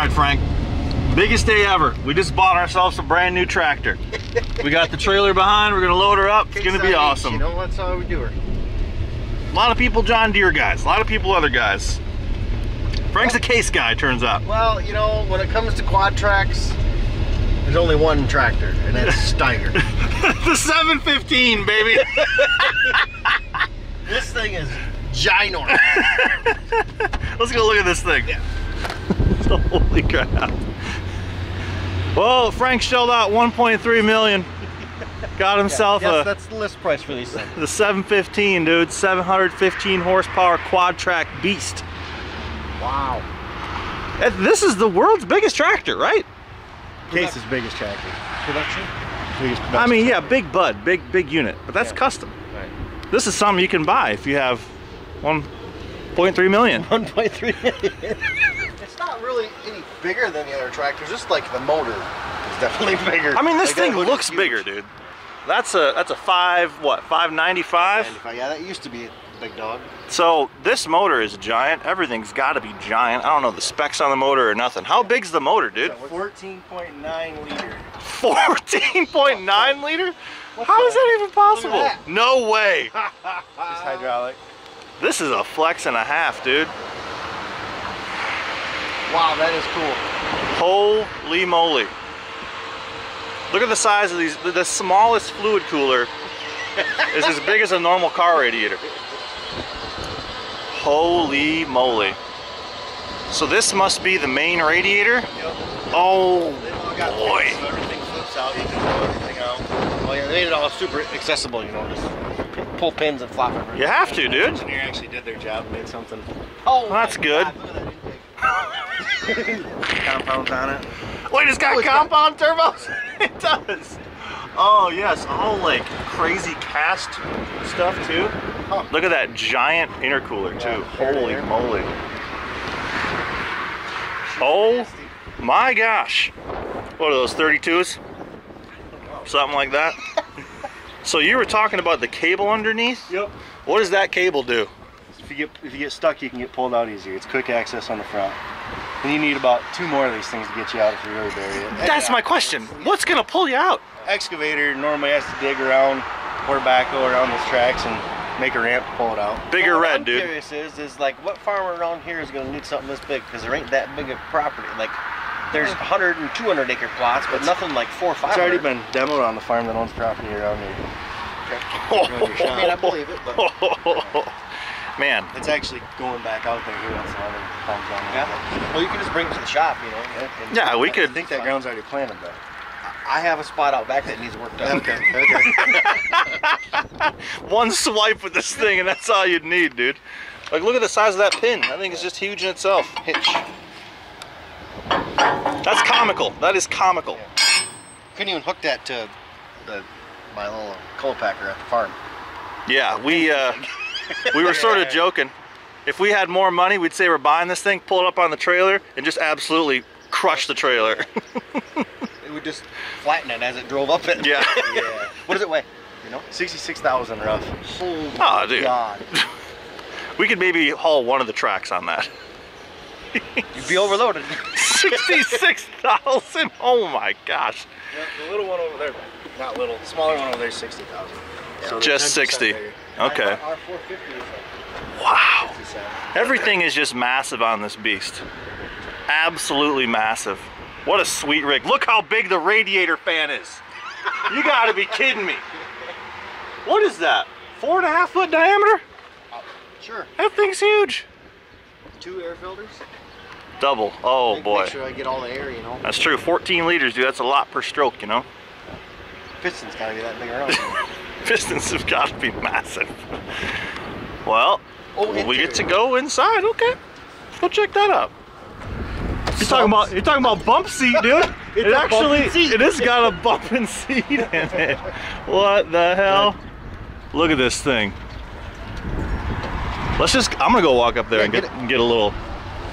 right, Frank. Biggest day ever. We just bought ourselves a brand new tractor. We got the trailer behind. We're gonna load her up. It's gonna be awesome. You know, that's how we do her. A lot of people John Deere guys. A lot of people other guys. Frank's a case guy, turns out. Well, you know, when it comes to quad tracks, there's only one tractor, and that's Steiger. The 715, baby. This thing is ginormous. Let's go look at this thing. Yeah. Holy crap. Well, Frank shelled out 1.3 million. Got himself that's the list price for these things. The 715, dude. 715 horsepower quad track beast. Wow. This is the world's biggest tractor, right? Case's biggest tractor. Production? Biggest production. I mean, yeah, big bud, big unit, but that's custom. Right. This is something you can buy if you have 1.3 million. 1.3 million. It's not really any bigger than the other tractors. Just like the motor is definitely bigger. I mean, this like thing looks bigger, dude. That's a 595? Yeah, that used to be a big dog. So this motor is giant. Everything's got to be giant. I don't know the specs on the motor or nothing. How big's the motor, dude? 14.9 liter. 14.9 liter? How is that even possible? That. No way. Just hydraulic. This is a flex and a half, dude. Wow, that is cool. Holy moly. Look at the size of these. The smallest fluid cooler is as big as a normal car radiator. Holy moly. So this must be the main radiator? Yep. Oh boy. So everything flips out, you can pull everything out. Well, yeah, they made it all super accessible, you know, just pull pins and flop it. You have to, dude. The engineer actually did their job and made something. Oh, that's good. God, look at that intake. Compounds on it. Wait, it's got compound turbos? It does. Oh yes, all like crazy cast stuff too. Huh. Look at that giant intercooler too. Holy moly. Oh my gosh. What are those, 32s? Something like that? So you were talking about the cable underneath? Yep. What does that cable do? If you get stuck, you can get pulled out easier. It's quick access on the front. And you need about 2 more of these things to get you out if you really bury it. That's my question. What's gonna pull you out? Excavator normally has to dig around or backhoe around these tracks and make a ramp to pull it out. Bigger red, dude. What I'm curious is like what farmer around here is going to need something this big, because there ain't that big of property. Like there's 100 and 200 acre plots, but nothing like 400 or 500. It's already been demoed on the farm that owns property around here. Okay. I mean, I believe it, but man, it's actually going back out there here on some other farms down there. Yeah. Well, you can just bring it to the shop, you know. Yeah, we could. I think that ground's already planted though. I have a spot out back that needs work done. Okay. One swipe with this thing and that's all you'd need, dude. Like, look at the size of that pin. I think it's just huge in itself. Hitch. That's comical. That is comical. Yeah. Couldn't even hook that to my little coal packer at the farm. Yeah, we were sort of joking. If we had more money, we'd say we're buying this thing, pull it up on the trailer, and just absolutely crush the trailer. It would just flatten it as it drove up it. Yeah. Yeah. What does it weigh? You know? 66,000 rough. Oh, dude. God. We could maybe haul one of the tracks on that. You'd be overloaded. 66,000? Oh my gosh. Yeah, the little one over there, not little, the smaller one over there is 60,000. So just 60. Bigger. Okay. Our 450 is like wow. 57. Everything is just massive on this beast. Absolutely massive. What a sweet rig. Look how big the radiator fan is. You gotta be kidding me. What is that? 4.5 foot diameter? Sure. That thing's huge. 2 air filters. Double. Oh boy. Make sure I get all the air, you know. That's true. 14 liters, dude. That's a lot per stroke, you know. Pistons gotta be that big around. Pistons have got to be massive. Well, Oh, we get to go inside. Okay, let's go check that out. You're talking about bump seat, dude. It has got a bumping seat in it. What the hell? Look at this thing. I'm gonna go walk up there and get a little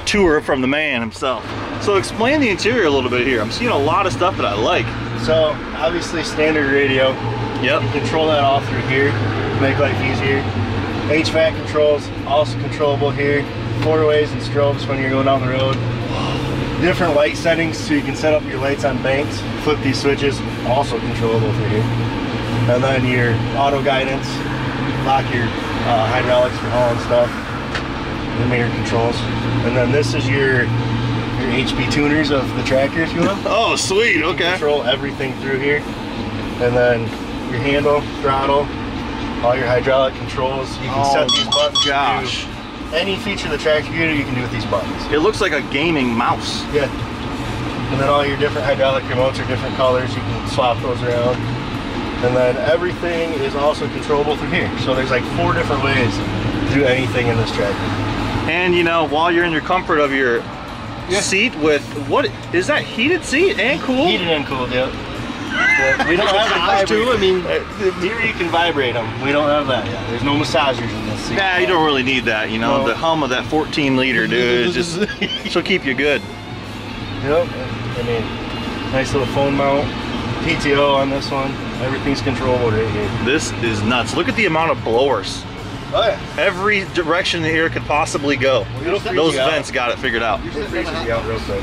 tour from the man himself. So explain the interior a little bit here. I'm seeing a lot of stuff that I like. So obviously standard radio. Yep. You control that all through here, make life easier. HVAC controls also controllable here. 4-ways and strobes when you're going down the road. different light settings, so you can set up your lights on banks, flip these switches, also controllable through here. And then your auto guidance, lock your hydraulics for hauling stuff, the mirror controls. And then this is your HP tuners of the tractor, if you will. Oh, sweet, You okay. control everything through here. And then your handle, throttle, all your hydraulic controls. You can set these buttons. Gosh. Any feature of the tractor you can do with these buttons. It looks like a gaming mouse. Yeah. And then all your different hydraulic remotes are different colors. You can swap those around. And then everything is also controllable through here. So there's like 4 different ways to do anything in this tractor. And you know, while you're in your comfort of your seat with, what is that, heated seat and cool? Heated and cooled, yep. But we don't have the Massage too, I mean, here you can vibrate them. We don't have that yet. There's no massagers in this seat. Nah, you don't really need that, you know. No. The hum of that 14 liter, dude, is just, she'll keep you good. Yep. I mean, nice little phone mount. PTO on this one. Everything's controllable right here. This is nuts. Look at the amount of blowers. Oh yeah. Every direction the air could possibly go. It'll freeze Those you out. vents got it figured out. It freezes you out real quick.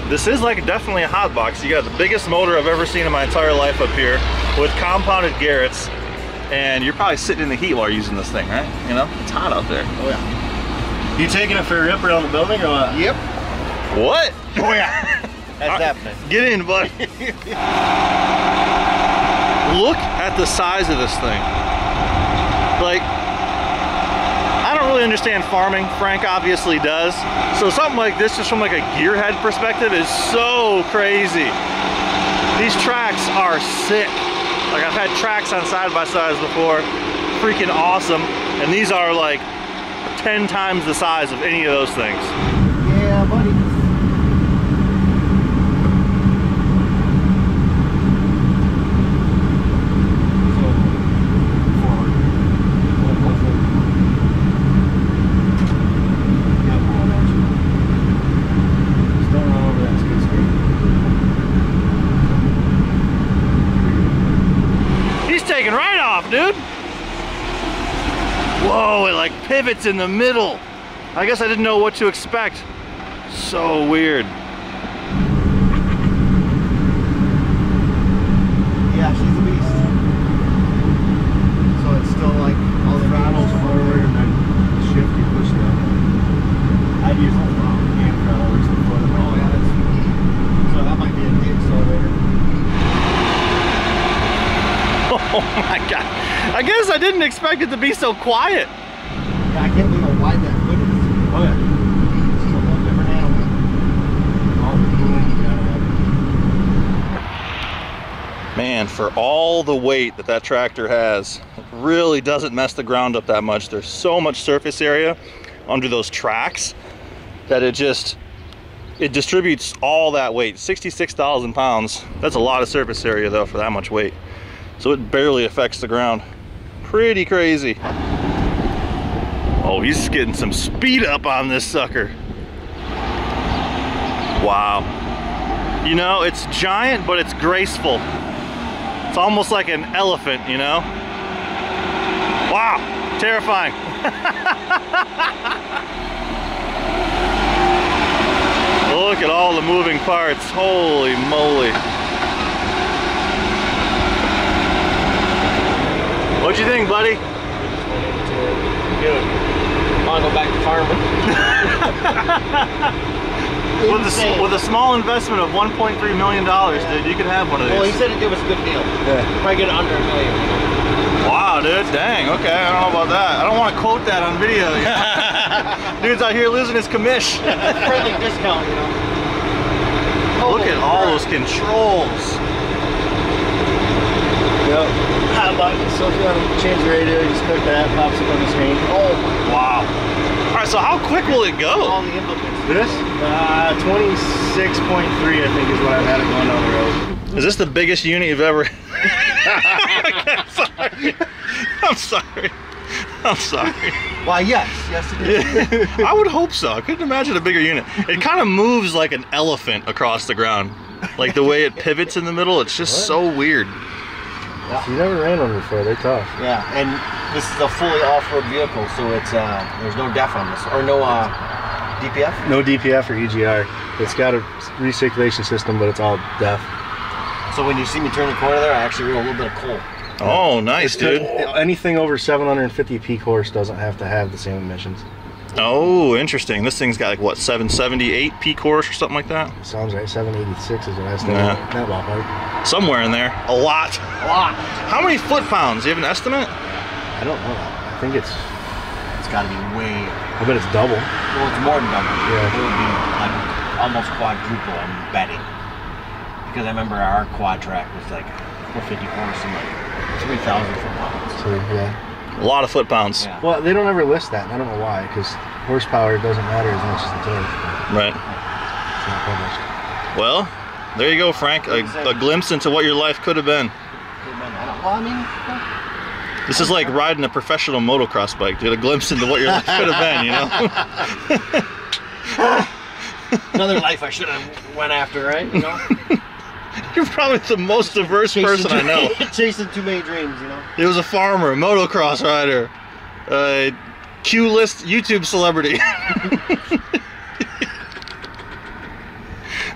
This is like definitely a hot box. You got the biggest motor I've ever seen in my entire life up here with compounded Garrett's, and you're probably sitting in the heat while you're using this thing, right? You know, it's hot out there. Oh yeah. You taking it for a rip around the building or what? Yep. What? Oh yeah. That's happening. Get in, buddy. Look at the size of this thing. Like, I don't really understand farming. Frank obviously does. So something like this, just from like a gearhead perspective, is so crazy. These tracks are sick. Like, I've had tracks on side-by-sides before. Freaking awesome. And these are like 10 times the size of any of those things. Yeah, buddy. Taking right off, dude. Whoa, it like pivots in the middle. I guess I didn't know what to expect. So weird. Yeah, she's a beast. So it's still like all the throttles forward and then shift you push down. I'd use the hand throttle or the foot. Oh yeah, that's so that might be a D accelerator. Oh my God. I guess I didn't expect it to be so quiet. Yeah, I can't believe how wide that hood is. Oh yeah. It's just a whole different animal. All the cooling you gotta have. Man, for all the weight that tractor has, it really doesn't mess the ground up that much. There's so much surface area under those tracks that it distributes all that weight. 66,000 pounds. That's a lot of surface area though for that much weight. So it barely affects the ground. Pretty crazy. Oh, he's getting some speed up on this sucker. Wow. You know, it's giant, but it's graceful. It's almost like an elephant, you know? Wow, terrifying. Look at all the moving parts, holy moly. What'd you think, buddy? Good. I want to go back to farming. With a small investment of $1.3 million, dude, you could have one of these. Well, he said it was a good deal. Yeah. Probably get it under $1 million. Wow, dude, dang, okay, I don't know about that. I don't want to quote that on video. You know? Dude's out here losing his commish. Friendly discount, you know. Look at all those controls. Yep. Hot button. So if you want to change the radio, you just click that, pops up on the screen. Oh, wow. All right, so how quick will it go? All the implements. This? 26.3, I think, is what I've had it going down the road. Is this the biggest unit you've ever? I'm sorry. I'm sorry. I'm sorry. Why, yes. Yes, it is. I would hope so. I couldn't imagine a bigger unit. It kind of moves like an elephant across the ground. Like the way it pivots in the middle, it's just so weird. Yeah. You never ran one before, they're tough. Yeah, and this is a fully off-road vehicle, so it's there's no DEF on this, or no DPF? No DPF or EGR. It's got a recirculation system, but it's all DEF. So when you see me turn the corner there, I actually roll a little bit of coal. Oh, nice, dude. Anything over 750 peak horse doesn't have to have the same emissions. Oh, interesting. This thing's got like what, 778 peak horse or something like that? Sounds right. 786 is the last thing. Yeah. That ballpark. Somewhere in there. A lot. A lot. How many foot-pounds? Do you have an estimate? I don't know. I think it's got to be way. I bet it's double. Well, it's more than double. Yeah. It would be like almost quadruple, I'm betting. Because I remember our quad track was like 450 horse and like 3,000 foot-pounds. So, yeah. A lot of foot-pounds. Yeah. Well, they don't ever list that. I don't know why, because horsepower doesn't matter as much as the torque. Right. It's not published. Well, there you go, Frank. A glimpse into what your life could have been. Well, I mean, This is like riding a professional motocross bike, dude. A glimpse into what your life could have been, you know? another life I should have went after, right? You know? You're probably the most diverse person I know. Chasing too many dreams, you know? He was a farmer, a motocross rider, a Q-list YouTube celebrity.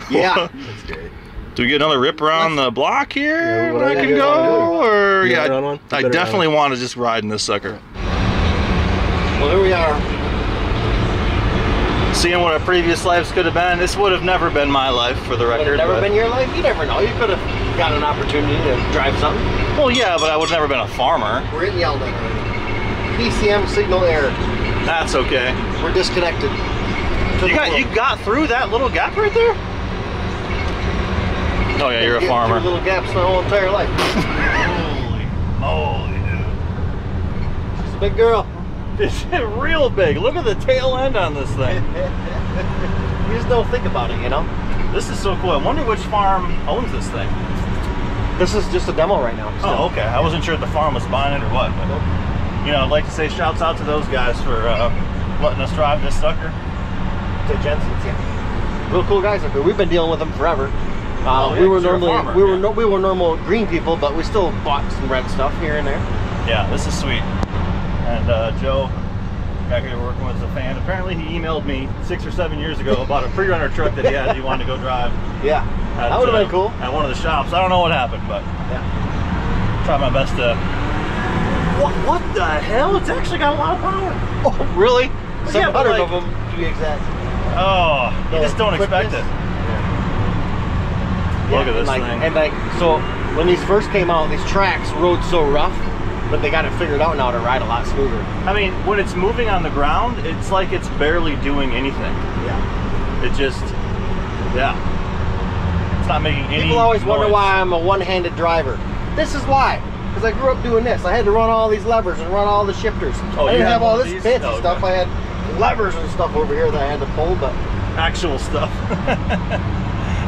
Yeah. That's great. Do we get another rip around the block here Yeah, where I can yeah, go? Or You yeah, wanna run one? I You better definitely run want to just ride in this sucker. Well, here we are. Seeing what our previous lives could have been, this would have never been my life, for the Would record. it never but- been your life? You never know. You could have got an opportunity to drive something. Well, yeah, but I would have never been a farmer. We're getting yelled at already. PCM signal error. That's okay. We're disconnected. You got through that little gap right there? Oh yeah, you're a farmer. Little gaps my whole entire life. Holy moly, dude. She's a big girl. It's real big. Look at the tail end on this thing. You just don't think about it, you know? This is so cool. I wonder which farm owns this thing. This is just a demo right now. Oh, okay. I wasn't sure if the farm was buying it or what. But, you know, I'd like to say shouts out to those guys for letting us drive this sucker. To Jensen's, yeah. Real cool guys up here. We've been dealing with them forever. Oh, yeah, we were 'cause you're a normally farmer, we were normal green people, but we still bought some red stuff here and there. Yeah, this is sweet. And Joe, guy we were working with, is a fan. Apparently he emailed me 6 or 7 years ago about a pre-runner truck that he had he wanted to go drive. Yeah, that would have been cool. At one of the shops. I don't know what happened, but Yeah. try my best to... What the hell? It's actually got a lot of power. Oh, really? Yeah, but 700 like- of them, to be exact. Oh, you No, just don't expect quickness. it. Yeah, Look at this and thing. And like, so when these first came out, these tracks rode so rough, but they got it figured out now to ride a lot smoother. I mean, when it's moving on the ground, it's like it's barely doing anything. Yeah. It just, yeah. It's not making any People always wonder noise. why I'm a one-handed driver. This is why. Because I grew up doing this. I had to run all these levers and run all the shifters. Oh, I you didn't have have all one of this these? fancy Oh, okay. stuff. I had levers and stuff over here that I had to pull, but Actual stuff.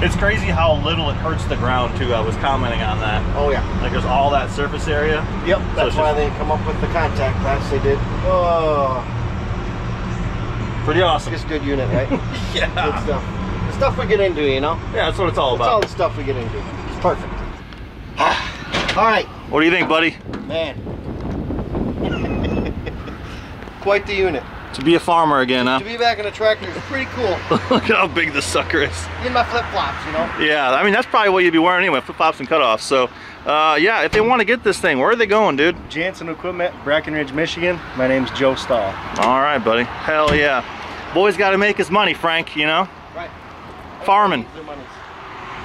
It's crazy how little it hurts the ground too. I was commenting on that. oh yeah. Like there's all that surface area. Yep, So that's it's why just they come up with the contact patch they did. Oh, pretty awesome. just good unit, right? Good Yeah. stuff. The stuff we get into, you know? Yeah, that's what it's all That's all about. the stuff we get into. It's perfect. All right, What do you think, buddy? man. Quite the unit. To be a farmer again, huh? To be back in a tractor is pretty cool. Look at how big the sucker is. In my flip-flops, you know? Yeah, I mean, that's probably what you'd be wearing anyway, flip-flops and cutoffs. So, yeah, if they want to get this thing, where are they going, dude? Jansen Equipment, Brackenridge, Michigan. My name's Joe Stahl. All right, buddy. Hell yeah. Boy's got to make his money, Frank, you know? Right. Farming. Their monies.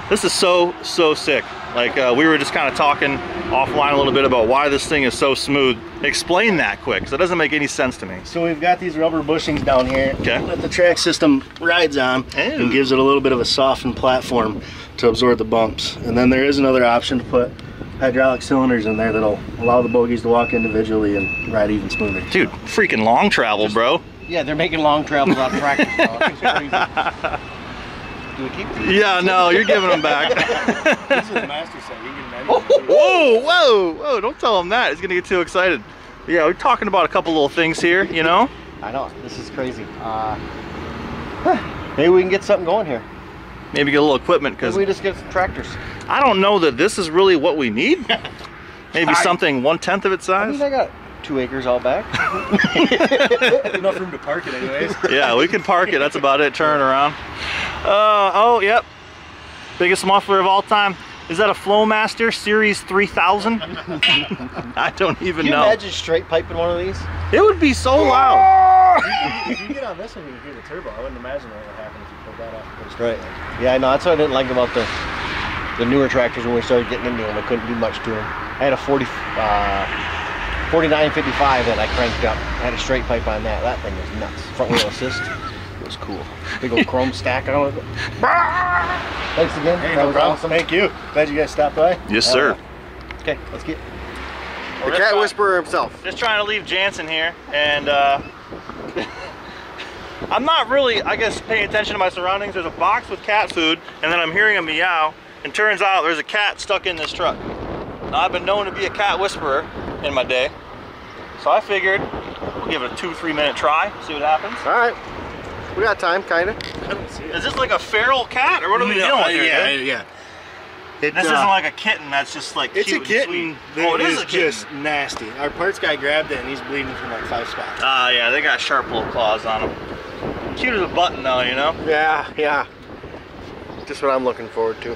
This is so sick. Like, we were just kind of talking offline a little bit about why this thing is so smooth. Explain that quick, because it doesn't make any sense to me. So we've got these rubber bushings down here Okay. that the track system rides on and gives it a little bit of a softened platform to absorb the bumps. And then there is another option to put hydraulic cylinders in there that'll allow the bogies to walk individually and ride even smoother. Dude, freaking long travel, bro. Yeah, they're making long travels out of practice. So it's crazy. Do we keep these? Yeah, no, you're giving them back. This is the master set. You can Whoa, don't tell him that. He's gonna get too excited. Yeah, we're talking about a couple little things here, you know? I know, this is crazy. Maybe we can get something going here. Maybe get a little equipment, Maybe because we just get some tractors. I don't know that this is really what we need. Maybe something 1/10 of its I size. mean, I got 2 acres out back. Enough room to park it anyways. Yeah, we can park it. That's about it. Turn around. Oh, yep. Biggest muffler of all time. Is that a Flowmaster Series 3000? I don't even Can you know. imagine straight piping one of these? It would be so loud. If you get on this one, you can hear the turbo. I wouldn't imagine what would happen if you pulled that off. Right. Yeah, I know. That's what I didn't like about the newer tractors when we started getting into them. I couldn't do much to them. I had a 4955 that I cranked up. I had a straight pipe on that. That thing was nuts. Front wheel assist. It was cool. Big old chrome stack on it. Thanks again. Hey, that no was problem. awesome. Thank you. Glad you guys stopped by. Yes, sir. Okay, let's get We're the just cat try- whisperer himself. Just trying to leave Jansen here, and I'm not really, I guess, paying attention to my surroundings. There's a box with cat food, and then I'm hearing a meow, and turns out there's a cat stuck in this truck. Now, I've been known to be a cat whisperer in my day, so I figured we'll give it a 2-3 minute try, see what happens. All right. We got time, kind of. I don't see it. Is this like a feral cat, or what are we dealing with here? Yeah, dude? yeah. This isn't like a kitten that's just like It's cute a kitten. and sweet. Oh, it is a kitten. Just nasty. Our parts guy grabbed it and he's bleeding from like 5 spots. Ah, yeah, they got sharp little claws on them. Cute as a button though, you know? Yeah, yeah. Just what I'm looking forward to.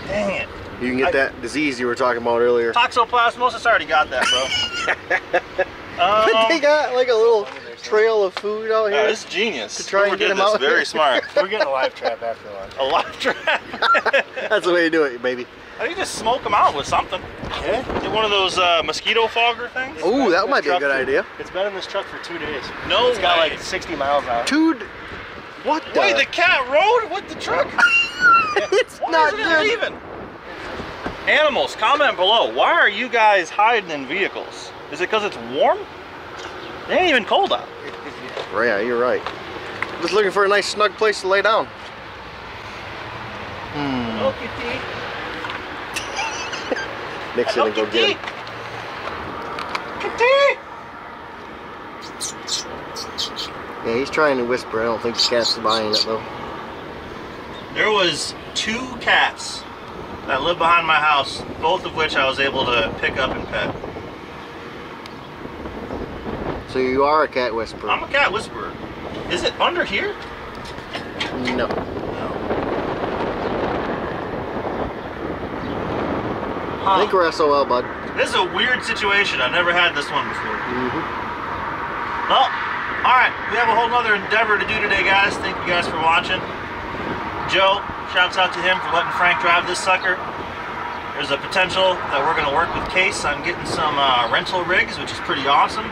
Dang it. You can get that disease you were talking about earlier. Toxoplasmosis already got that, bro. They got like a little trail of food out here. This is genius. To try and Whoever get did him this, out very here. smart. We're getting a live trap after lunch. A live trap. That's the way you do it, baby. I think you just smoke them out with something. Yeah? Get one of those mosquito fogger things. Ooh, that might be a Truck good for- idea. It's been in this truck for 2 days. No It's got way. like 60 miles on it. Dude, what the? Wait, the cat rode with the truck? It's Why not isn't it good. leaving? Animals, comment below. Why are you guys hiding in vehicles? Is it because it's warm? It ain't even cold out. Oh, yeah, you're right. Just looking for a nice snug place to lay down. Hello, kitty. Nick's gonna go get him. Kitty. Yeah, he's trying to whisper. I don't think the cat's buying it though. There was 2 cats that lived behind my house, both of which I was able to pick up and pet. So you are a cat whisperer? I'm a cat whisperer. Is it under here? No. I think we're SOL, bud. This is a weird situation. I've never had this one before. Mm-hmm. Well, alright, we have a whole nother endeavor to do today, guys. Thank you guys for watching. Joe, shouts out to him for letting Frank drive this sucker. There's a potential that we're going to work with Case on getting some rental rigs, which is pretty awesome.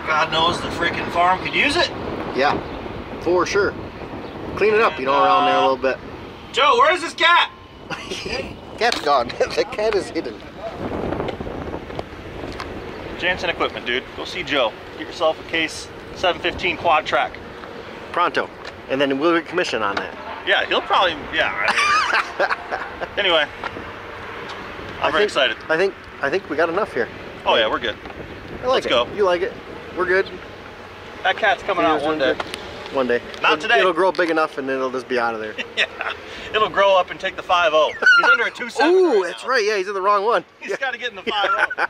God knows the freaking farm could use it. Yeah, for sure. Clean it up, you know, around there a little bit. Joe, where is this cat? Cat's gone. The cat is hidden. Jansen Equipment, dude. Go see Joe. Get yourself a Case 715 quad track. Pronto. And then we'll get commission on that. Yeah, he'll probably, yeah. I mean, anyway, I'm very excited. I think we got enough here. Oh yeah, we're good. I like Let's it. go. You like it? We're good. That cat's coming out one day. One day. Not today. It'll grow big enough and then it'll just be out of there. Yeah, it'll grow up and take the 5-0. He's under a 2.7. Ooh, that's right. Yeah, he's in the wrong one. He's got to get in the 5-0.